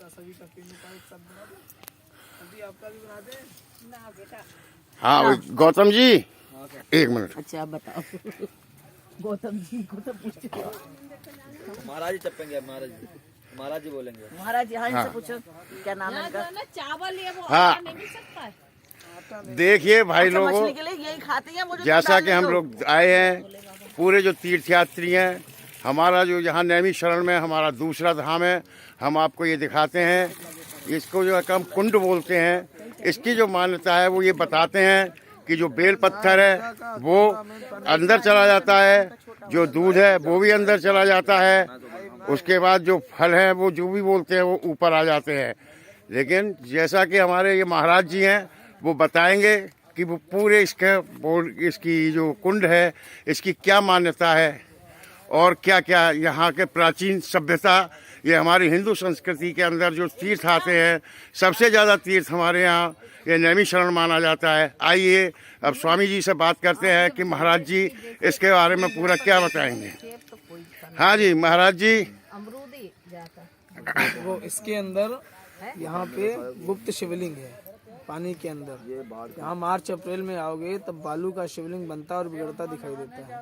सभी का तीनों का एक साथ बना दे, अभी आपका भी बना दे ना बेटा। हाँ गौतम जी एक मिनट। अच्छा आप बताओ गौतम जी को तो पूछते महाराज जी टपेंगे, महाराज जी बोलेंगे। महाराज जी। हाँ इनसे पूछो क्या नाम है इनका। चावल ये वो हाँ। नहीं मिल सकता है। देखिए भाई अच्छा, लोगों, मछली के लिए यही खाते हैं वो जो जैसा कि डाल हम दो। लोग आए हैं, पूरे जो तीर्थयात्री हैं, हमारा जो यहाँ नैमी शरण में हमारा दूसरा धाम है, हम आपको ये दिखाते हैं। इसको जो है हम कुंड बोलते हैं। इसकी जो मान्यता है वो ये बताते हैं कि जो बेल पत्थर है वो अंदर चला जाता है, जो दूध है वो भी अंदर चला जाता है, उसके बाद जो फल है वो जो भी बोलते हैं वो ऊपर आ जाते हैं। लेकिन जैसा कि हमारे ये महाराज जी हैं वो बताएंगे कि वो पूरे इसकी जो कुंड है इसकी क्या मान्यता है और क्या क्या यहाँ के प्राचीन सभ्यता, ये हमारी हिंदू संस्कृति के अंदर जो तीर्थ आते हैं, सबसे ज़्यादा तीर्थ हमारे यहाँ ये नैमी शरण माना जाता है। आइए अब स्वामी जी से बात करते हैं कि महाराज जी इसके बारे में पूरा क्या बताएंगे। हाँ जी महाराज जी। अमरूदी जाता वो इसके अंदर यहाँ पे गुप्त शिवलिंग है पानी के अंदर। यहाँ मार्च अप्रैल में आओगे तब बालू का शिवलिंग बनता और बिगड़ता दिखाई देता है।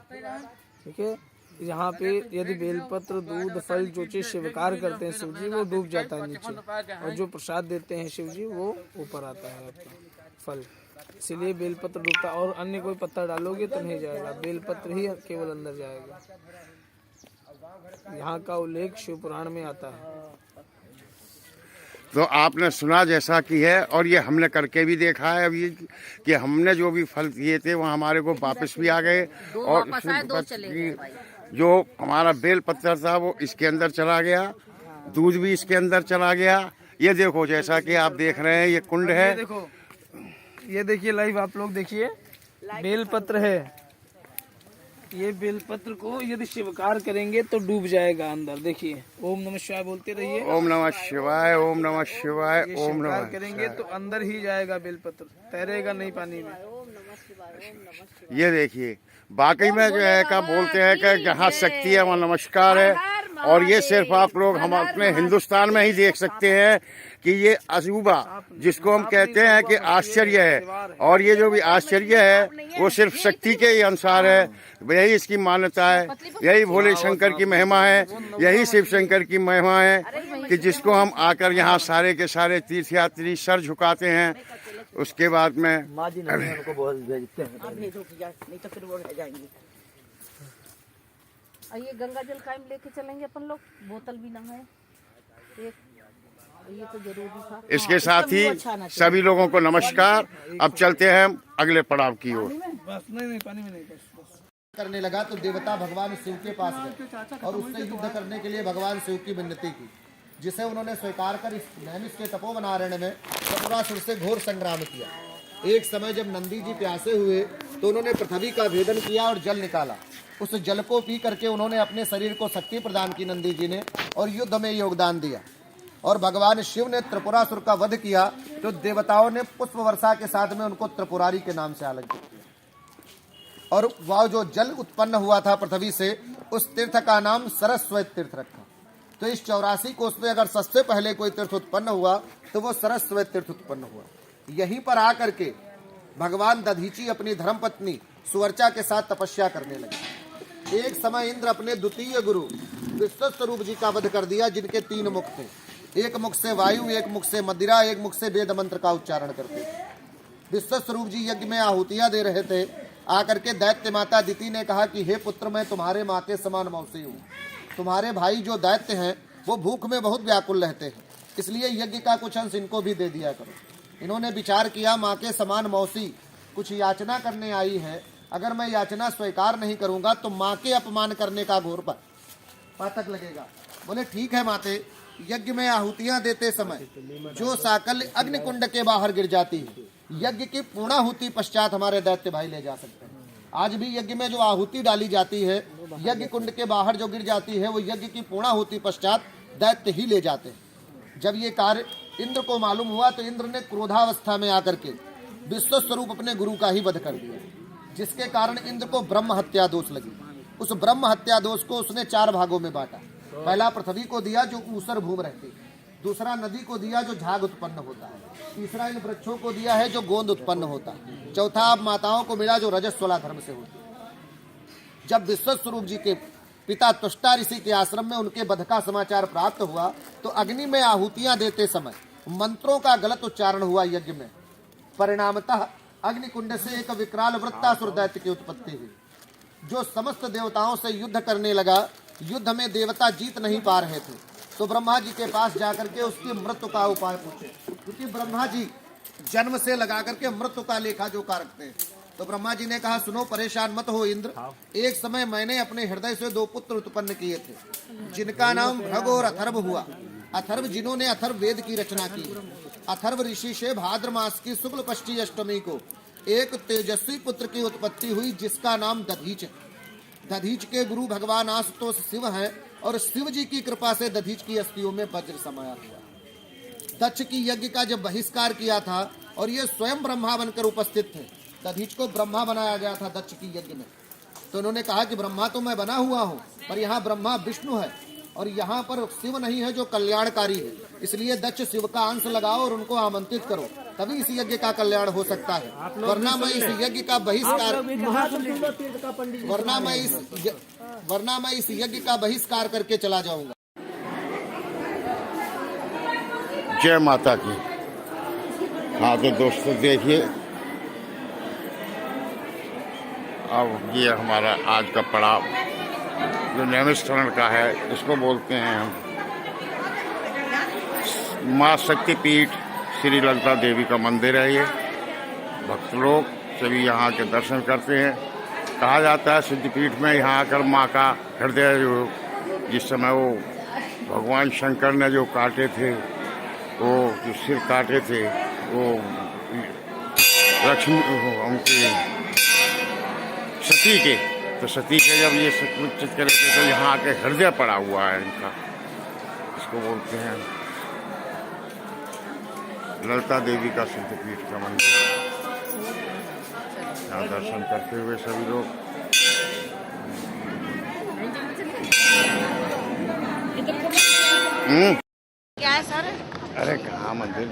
ठीक है, यहाँ पे यदि बेलपत्र दूध फल जो चीज स्वीकार करते हैं शिव जी वो डूब जाता है नीचे, और जो प्रसाद देते हैं शिव जी वो ऊपर आता है आपका फल। इसलिए बेलपत्र डूबता, और अन्य कोई पत्ता डालोगे तो नहीं जाएगा, बेलपत्र ही केवल अंदर जाएगा। यहाँ का उल्लेख शिव पुराण में आता है। तो आपने सुना जैसा कि है, और ये हमने करके भी देखा है अभी कि हमने जो भी फल दिए थे वो हमारे को वापस भी आ गए, और जो हमारा बेल पत्थर था वो इसके अंदर चला गया, दूध भी इसके अंदर चला गया। ये देखो जैसा कि आप देख रहे हैं ये कुंड है। ये देखिए लाइव आप लोग देखिए, बेल पत्र है। ये बेलपत्र को यदि स्वीकार करेंगे तो डूब जाएगा अंदर। देखिए ओम नमः शिवाय बोलते रहिए। ओम नमः शिवाय, ओम नमः शिवाय, ओम नमः। करेंगे तो अंदर ही जाएगा बेलपत्र, तैरेगा नहीं पानी में। ये देखिए बाकी में जो है क्या बोलते हैं कि जहाँ शक्ति है वहाँ नमस्कार है, और ये सिर्फ आप लोग हम अपने हिंदुस्तान में ही देख सकते हैं कि ये अजूबा जिसको हम कहते हैं कि आश्चर्य है, और ये जो भी आश्चर्य है वो सिर्फ शक्ति के ही अनुसार है। यही इसकी मान्यता है, यही भोले शंकर की महिमा है, यही शिव शंकर की महिमा है कि जिसको हम आकर यहाँ सारे के सारे तीर्थयात्री सर झुकाते हैं। उसके बाद में उनको भेजते हैं। आप भेजो भैया, नहीं तो फिर वो रह जाएंगे। और ये गंगा जल कायम लेके चलेंगे अपन लोग, बोतल भी ना है एक, ये तो जरूरी था। इसके साथ ही सभी लोगों को नमस्कार। अब चलते हैं अगले पड़ाव की ओर। नहीं पानी में नहीं, बस करने लगा तो देवता भगवान शिव के पास गए और उससे युद्ध करने के लिए भगवान शिव की विनती की, जिसे उन्होंने स्वीकार कर इस नैमिष के तपोवनारण्य में त्रिपुरासुर से घोर संग्राम किया। एक समय जब नंदी जी प्यासे हुए तो उन्होंने पृथ्वी का भेदन किया और जल निकाला। उस जल को पी करके उन्होंने अपने शरीर को शक्ति प्रदान की नंदी जी ने, और युद्ध में योगदान दिया। और भगवान शिव ने त्रिपुरासुर का वध किया तो देवताओं ने पुष्प वर्षा के साथ में उनको त्रिपुरारी के नाम से आलंकित किया। और वह जो जल उत्पन्न हुआ था पृथ्वी से, उस तीर्थ का नाम सरस्वती तीर्थ रखा। तो इस 84 कोष में अगर सबसे पहले कोई तीर्थ उत्पन्न हुआ तो वो सरस्वती तीर्थ उत्पन्न हुआ। यहीं पर आकर के भगवान दधीची अपनी धर्मपत्नी सुवर्चा के साथ तपस्या करने लगे। एक समय इंद्र अपने द्वितीय गुरु विश्वस्वरूप जी का वध कर दिया, जिनके 3 मुख थे। एक मुख से वायु, एक मुख से मदिरा, एक मुख से वेद मंत्र का उच्चारण करते। विश्वस्वरूप जी यज्ञ में आहुतियां दे रहे थे। आकर के दैत्य माता दिति ने कहा कि हे पुत्र, मैं तुम्हारे माँ के समान मौसी हूँ। तुम्हारे भाई जो दैत्य हैं वो भूख में बहुत व्याकुल रहते हैं, इसलिए यज्ञ का कुछ अंश इनको भी दे दिया करो। इन्होंने विचार किया, माँ के समान मौसी कुछ याचना करने आई है, अगर मैं याचना स्वीकार नहीं करूंगा तो माँ के अपमान करने का घोर पातक लगेगा। बोले ठीक है माते। यज्ञ में आहुतियां देते समय जो साकल्य अग्निकुंड के बाहर गिर जाती है, यज्ञ की पूर्णाहुति पश्चात हमारे दैत्य भाई ले जा सकते हैं। आज भी यज्ञ में जो आहुति डाली जाती है यज्ञ कुंड के बाहर जो गिर जाती है, वो यज्ञ की पूर्णाहुति पश्चात दैत्य ही ले जाते हैं। जब ये कार्य इंद्र को मालूम हुआ तो इंद्र ने क्रोधावस्था में आकर के विश्वस्वरूप अपने गुरु का ही वध कर दिया, जिसके कारण इंद्र को ब्रह्म हत्या दोष लगी। उस ब्रह्म हत्या दोष को उसने 4 भागों में बांटा। पहला पृथ्वी को दिया जो ऊसर भूमि रहती, दूसरा नदी को दिया जो झाग उत्पन्न होता है, तीसरा इन वृक्षों को दिया है जो गोंद उत्पन्न होता है, चौथा अब माताओं को मिला जो रजस्वला धर्म से होती है। जब विश्वत स्वरूप जी के पिता तुष्टा ऋषि के आश्रम में उनके वध का समाचार प्राप्त हुआ तो अग्नि में आहुतियां देते समय मंत्रों का गलत उच्चारण हुआ यज्ञ में। परिणामतः अग्निकुंड से एक विकराल वृत्तासुर दैत्य की उत्पत्ति हुई, जो समस्त देवताओं से युद्ध करने लगा। युद्ध में देवता जीत नहीं पा रहे थे तो ब्रह्मा जी के पास जाकर के उसकी मृत्यु का उपाय पूछे, क्योंकि ब्रह्मा जी जन्म से लगा करके मृत्यु का लेखा जोखा रखते हैं। तो ब्रह्मा जी ने कहा, सुनो परेशान मत हो इंद्र, एक समय मैंने अपने हृदय से 2 पुत्र उत्पन्न किए थे, जिनका नाम भृग और अथर्व हुआ। अथर्व जिन्होंने अथर्व वेद की रचना की। अथर्व ऋषि से भाद्र मास की शुक्ल पष्ठी अष्टमी को एक तेजस्वी पुत्र की उत्पत्ति हुई, जिसका नाम दधीच है। दधीच के गुरु भगवान आशुतोष शिव हैं और शिव जी की कृपा से दधीच की अस्थियों में वज्र समाया हुआ। दक्ष की यज्ञ का जब बहिष्कार किया था और ये स्वयं ब्रह्मा बनकर उपस्थित थे, दधीच को ब्रह्मा बनाया गया था दक्ष की यज्ञ में। तो उन्होंने कहा कि ब्रह्मा तो मैं बना हुआ हूँ, पर यहाँ ब्रह्मा विष्णु है और यहाँ पर शिव नहीं है जो कल्याणकारी है, इसलिए दक्ष शिव का अंश लगाओ और उनको आमंत्रित करो, तभी इस यज्ञ का कल्याण हो सकता है। वरना मैं इस यज्ञ का बहिष्कार बहिष्कार करके चला जाऊंगा। जय माता की। हाँ तो दोस्तों देखिए, अब ये हमारा आज का पड़ाव जो नैमिषारण्य का है, इसको बोलते हैं हम माँ शक्तिपीठ श्री ललिता देवी का मंदिर है। ये भक्त लोग सभी यहाँ के दर्शन करते हैं। कहा जाता है सिद्धपीठ में यहाँ आकर माँ का हृदय जो जिस समय वो भगवान शंकर ने जो काटे थे, वो जो सिर काटे थे, वो लक्ष्मी उनकी सती के, तो सती के जब ये सुनिश्चित करे थे तो यहाँ आके हृदय पड़ा हुआ है इनका, इसको बोलते हैं ललिता देवी का सिद्धपीठ का मंदिर। यहाँ दर्शन करते हुए सभी लोग क्या है सर? अरे कहाँ मंदिर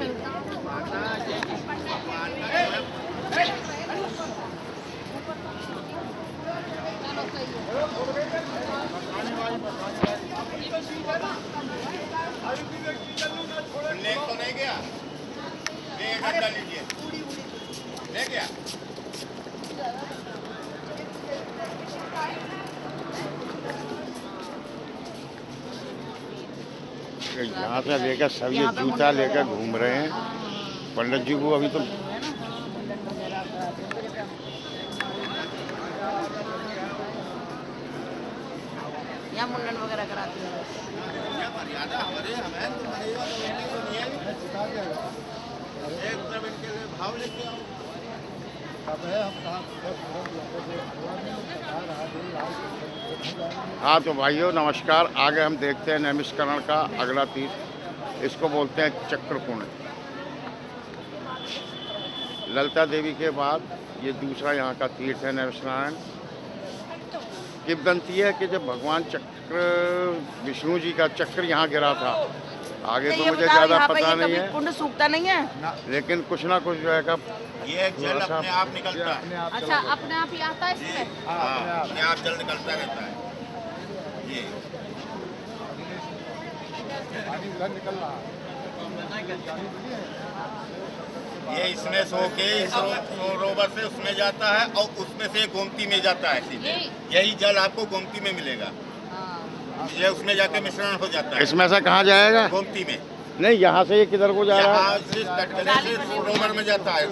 तो नहीं गया, ले गया। यहाँ से लेकर सब ये जूता लेकर घूम रहे हैं। पंडित जी को अभी तो यहाँ मुंडन वगैरह कराते हैं। हाँ तो भाइयों नमस्कार। आगे हम देखते हैं नैमिषारण्य का अगला तीर्थ, इसको बोलते हैं चक्रकुंड। ललिता देवी के बाद ये दूसरा यहाँ का तीर्थ है नैमिषारण्य। किंवदंती है कि जब भगवान चक्र विष्णु जी का चक्र यहाँ गिरा था, आगे तो मुझे ज्यादा पता नहीं है, कुंड सूखता नहीं है, लेकिन कुछ ना कुछ जो है का ये जल अपने आप निकलता है। अच्छा अपने आप ही आता है इसमें? अपने आप जल निकलता रहता है। ये इसमें सो के सरोवर से उसमें जाता है और उसमें से गोमती में जाता है सीधे। यही जल आपको गोमती में मिलेगा, ये उसमें जाके मिश्रण हो जाता है। इसमें से कहाँ जाएगा? गोमती में नहीं, यहाँ से ये किधर को जा रहा है? से सरोवर में जाता है,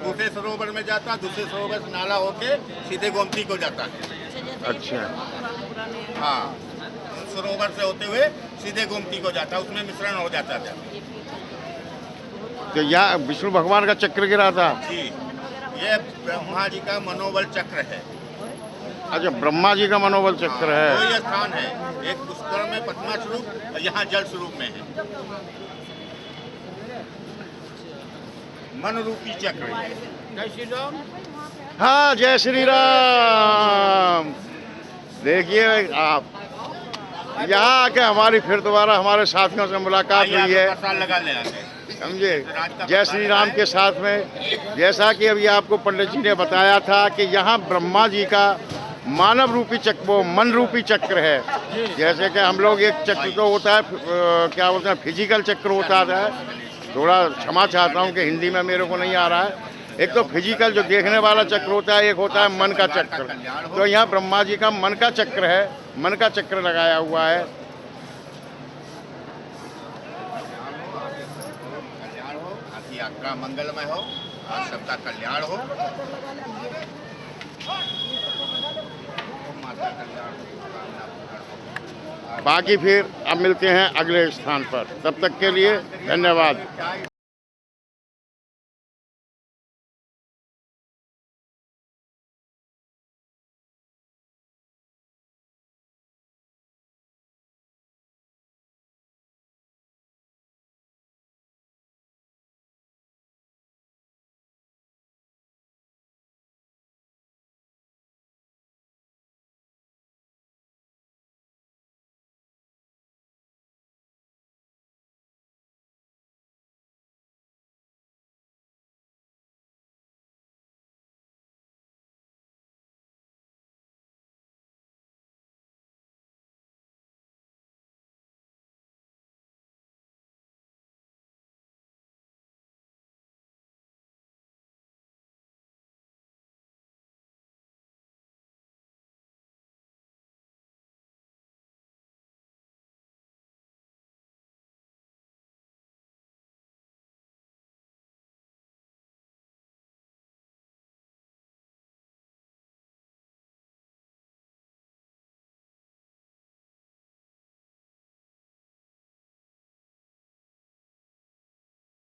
दूसरे सरोवर में जाता है, दूसरे सरोवर से नाला होके सीधे गोमती को जाता है। अच्छा हाँ, सरोवर से होते हुए सीधे गोमती को जाता है, उसमें मिश्रण हो जाता है। तो यहाँ विष्णु भगवान का चक्र गिरा था जी, ये ब्रह्मा जी का मनोबल चक्र है। अच्छा, ब्रह्मा जी का मनोबल चक्र है। वही स्थान है, एक पुष्कर में पद्मा स्वरूप और यहाँ जल स्वरूप में है। मन रूपी चक्र। जय श्री राम। हाँ जय श्री राम। देखिए आप यहाँ आके हमारी फिर दोबारा हमारे साथियों से मुलाकात हुई है, साल लगा ले आके समझे। जय श्री राम के साथ में जैसा कि अभी आपको पंडित जी ने बताया था कि यहाँ ब्रह्मा जी का मानव रूपी चक्र, वो मन रूपी चक्र है। जैसे कि हम लोग एक चक्र तो होता है क्या बोलते हैं, फिजिकल चक्र होता है, थोड़ा क्षमा चाहता हूँ कि हिंदी में मेरे को नहीं आ रहा है। एक तो फिजिकल जो देखने वाला चक्र होता है, एक होता है मन का चक्र। तो यहाँ ब्रह्मा जी का मन का चक्र है, मन का चक्र लगाया हुआ है। यात्रा मंगलमय हो, आप सबका कल्याण हो, माता कल्याण हो। बाकी फिर अब मिलते हैं अगले स्थान पर, तब तक के लिए धन्यवाद।